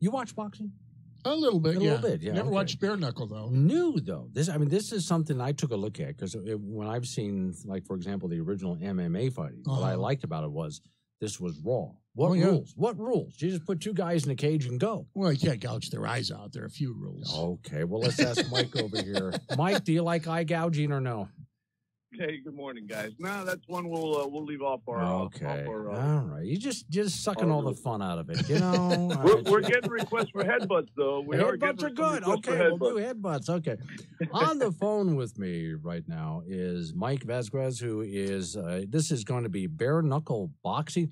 You watch boxing? A little bit, A little bit, yeah. Never okay. watched bare knuckle, though. New, though. This is something I took a look at because when I've seen, like, for example, the original MMA fighting, what I liked about it was this was raw. What rules? What rules? You just put two guys in a cage and go. Well, you can't gouge their eyes out. There are a few rules. Okay, well, let's ask Mike over here. Mike, do you like eye gouging or no? Hey, good morning, guys. No, that's one we'll leave off our. Okay, all right. You just sucking all the fun out of it, you know. We're getting requests for headbutts, though. Headbutts are good. Okay, we'll do headbutts. Okay. On the phone with me right now is Mike Vasquez, who is. This is going to be bare knuckle boxing.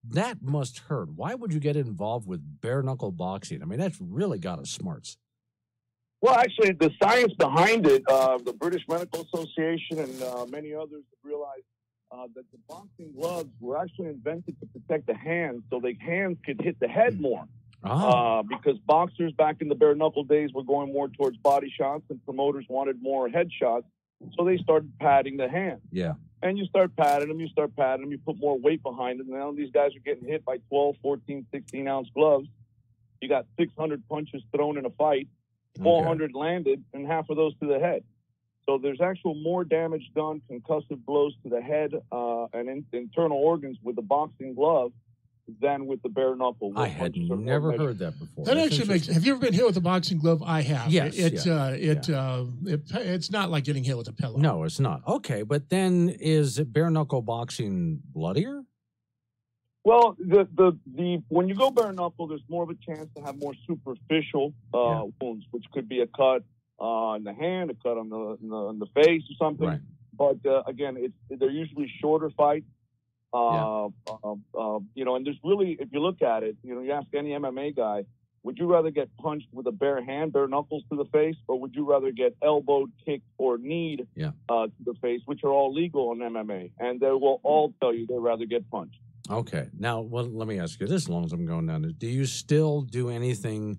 That must hurt. Why would you get involved with bare knuckle boxing? I mean, that's really got us smarts. Well, actually, the science behind it, the British Medical Association and many others have realized that the boxing gloves were actually invented to protect the hands so the hands could hit the head more. Because boxers back in the bare knuckle days were going more towards body shots and promoters wanted more head shots, so they started padding the hands. Yeah. And you start padding them, you put more weight behind them. Now these guys are getting hit by 12, 14, 16-ounce gloves. You got 600 punches thrown in a fight. 400 landed, and half of those to the head. So there's actual more damage done, concussive blows to the head and internal organs with the boxing glove than with the bare knuckle. I had never heard that before. That actually makes. Have you ever been hit with a boxing glove? I have. Yes. It's not like getting hit with a pillow. No, it's not. Okay, but then is bare knuckle boxing bloodier? Well, when you go bare knuckle, there's more of a chance to have more superficial wounds, which could be a cut in the hand, a cut on the face, or something. Right. But again, they're usually shorter fights. And there's really, if you look at it, you ask any MMA guy, would you rather get punched with a bare hand, bare knuckles to the face, or would you rather get elbowed, kicked, or kneed to the face, which are all legal in MMA? And they will all tell you they'd rather get punched. Okay. Now, let me ask you this, as long as I'm going down this. Do you still do anything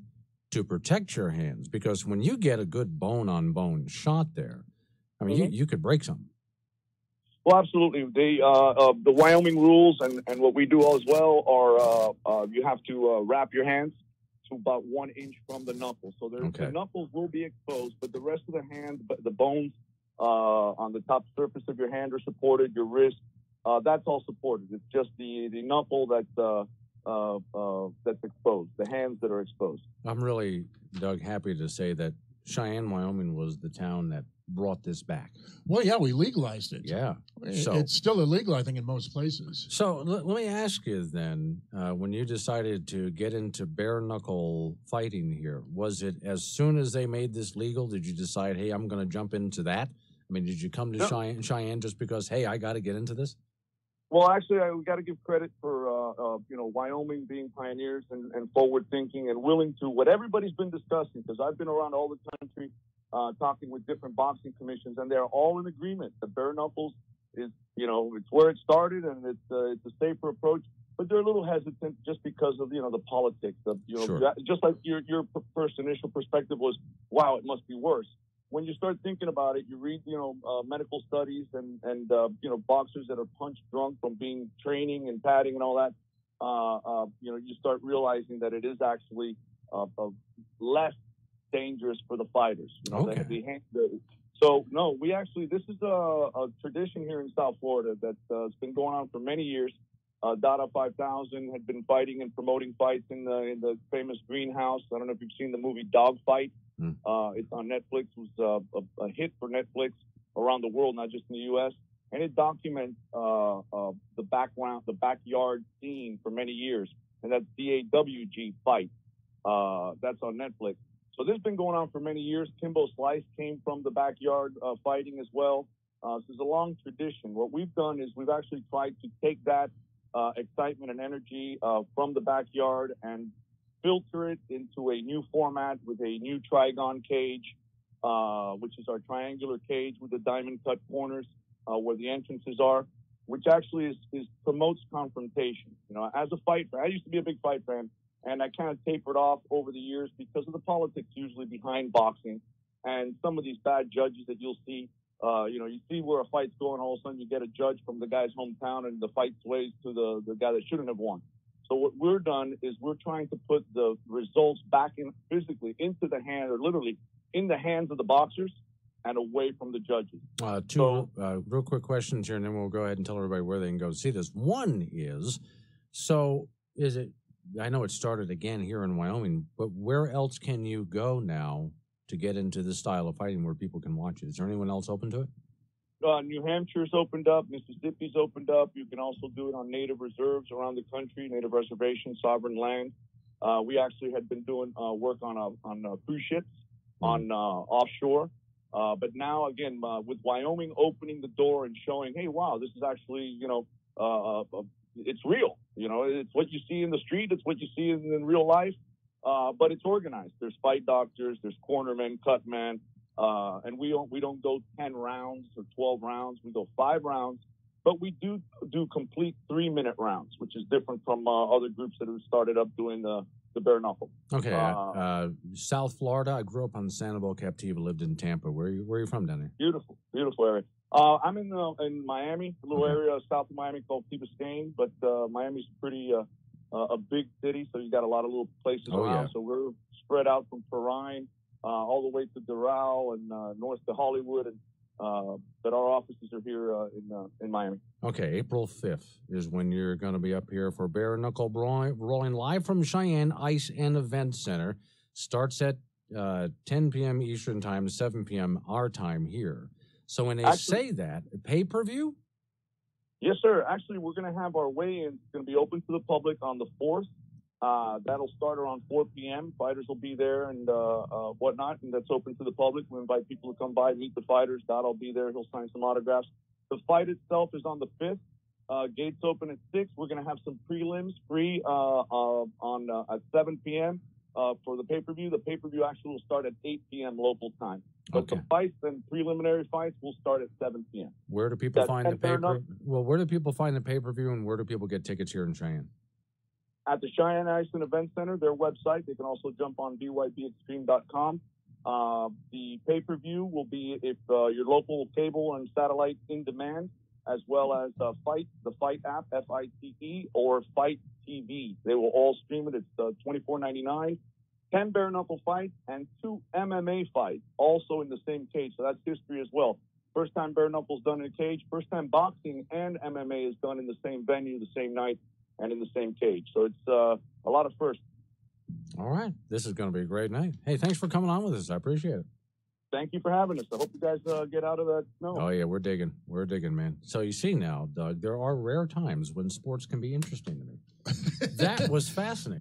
to protect your hands? Because when you get a good bone-on-bone shot there, I mean, you could break something. Well, absolutely. The Wyoming rules and what we do as well are you have to wrap your hands to about 1 inch from the knuckle. So the knuckles will be exposed, but the rest of the hand, the bones on the top surface of your hand are supported, your wrist, that's all supported. It's just the knuckle that's exposed, the hands that are exposed. I'm really, Doug, happy to say that Cheyenne, Wyoming was the town that brought this back. Well, yeah, we legalized it. Yeah. So it's still illegal, I think, in most places. So let me ask you then, when you decided to get into bare knuckle fighting here, was it as soon as they made this legal, did you decide, hey, I'm going to jump into that? I mean, did you come to Cheyenne just because, hey, I got to get into this? Well, actually, we got to give credit for Wyoming being pioneers and forward thinking and willing to what everybody's been discussing. Because I've been around all the country talking with different boxing commissions, and they're all in agreement. The bare knuckles is, it's where it started, and it's a safer approach. But they're a little hesitant just because of the politics. Just like your first initial perspective was, wow, it must be worse. When you start thinking about it, you read, medical studies and boxers that are punch drunk from being training and padding and all that. You start realizing that it is actually less dangerous for the fighters. So no, this is a tradition here in South Florida that's been going on for many years. Dada 5000 had been fighting and promoting fights in the famous greenhouse. I don't know if you've seen the movie Dogfight. It's on Netflix. It was a hit for Netflix around the world, not just in the U.S. And it documents the backyard scene for many years. And that's DAWG Fight. That's on Netflix. So this has been going on for many years. Kimbo Slice came from the backyard fighting as well. So there's a long tradition. What we've done is we've actually tried to take that excitement and energy from the backyard and filter it into a new format with a new trigon cage, which is our triangular cage with the diamond cut corners where the entrances are, which actually promotes confrontation. As a fight fan, I used to be a big fight fan, and I kind of tapered off over the years because of the politics usually behind boxing and some of these bad judges that you'll see. You see where a fight's going, all of a sudden you get a judge from the guy's hometown and the fight sways to the guy that shouldn't have won. So what we're done is we're trying to put the results back in physically into the hand, or literally in the hands of the boxers and away from the judges. Two real quick questions here, and then we'll go ahead and tell everybody where they can go see this. One is, so is it, I know it started again here in Wyoming, but where else can you go now to get into this style of fighting where people can watch it? Is there anyone else open to it? New Hampshire's opened up. Mississippi's opened up. You can also do it on native reserves around the country, native reservations, sovereign land. We actually had been doing work on cruise ships, on offshore. But now, again, with Wyoming opening the door and showing, hey, wow, this is actually, it's real. It's what you see in the street. It's what you see in real life. But it's organized. There's fight doctors. There's cornermen, cutmen. And we don't go 10 rounds or 12 rounds. We go 5 rounds, but we do complete 3-minute rounds, which is different from other groups that have started up doing the bare knuckle. Okay. South Florida. I grew up on Sanibel Captiva, lived in Tampa. Where are you from down there? Beautiful, beautiful area. I'm in Miami, a little area south of Miami called Key Biscayne, but Miami's pretty a big city, so you got a lot of little places around. Yeah. So we're spread out from Perrine all the way to Doral and north to Hollywood, and but our offices are here in Miami. Okay, April 5th is when you're going to be up here for Bare Knuckle Brawling live from Cheyenne Ice and Event Center. Starts at 10 p.m. Eastern Time, 7 p.m. our time here. So when they say that, pay-per-view? Yes, sir. Actually, we're going to have our weigh-in. It's going to be open to the public on the 4th. That'll start around 4 p.m. Fighters will be there and whatnot, and that's open to the public. We invite people to come by, meet the fighters. Dot will be there. He'll sign some autographs. The fight itself is on the 5th. Gates open at 6. We're going to have some prelims free at 7 p.m. For the pay-per-view. The pay-per-view actually will start at 8 p.m. local time. But the fights and preliminary fights will start at 7 p.m. Where do people find the pay-per-view? Well, where do people find the pay-per-view, and where do people get tickets here in Cheyenne? At the Cheyenne Ice and Event Center, their website. They can also jump on bybextreme.com. The pay-per-view will be if your local cable and satellite in demand, as well as the Fight app, FITE, or Fight TV. They will all stream it. It's $24.99. 10 bare knuckle fights and 2 MMA fights, also in the same cage. So that's history as well. First time bare knuckles done in a cage. First time boxing and MMA is done in the same venue, the same night, and in the same cage. So it's a lot of firsts. All right. This is going to be a great night. Hey, thanks for coming on with us. I appreciate it. Thank you for having us. I hope you guys get out of that snow. Oh, yeah, we're digging. We're digging, man. So you see now, Doug, there are rare times when sports can be interesting to me. That was fascinating.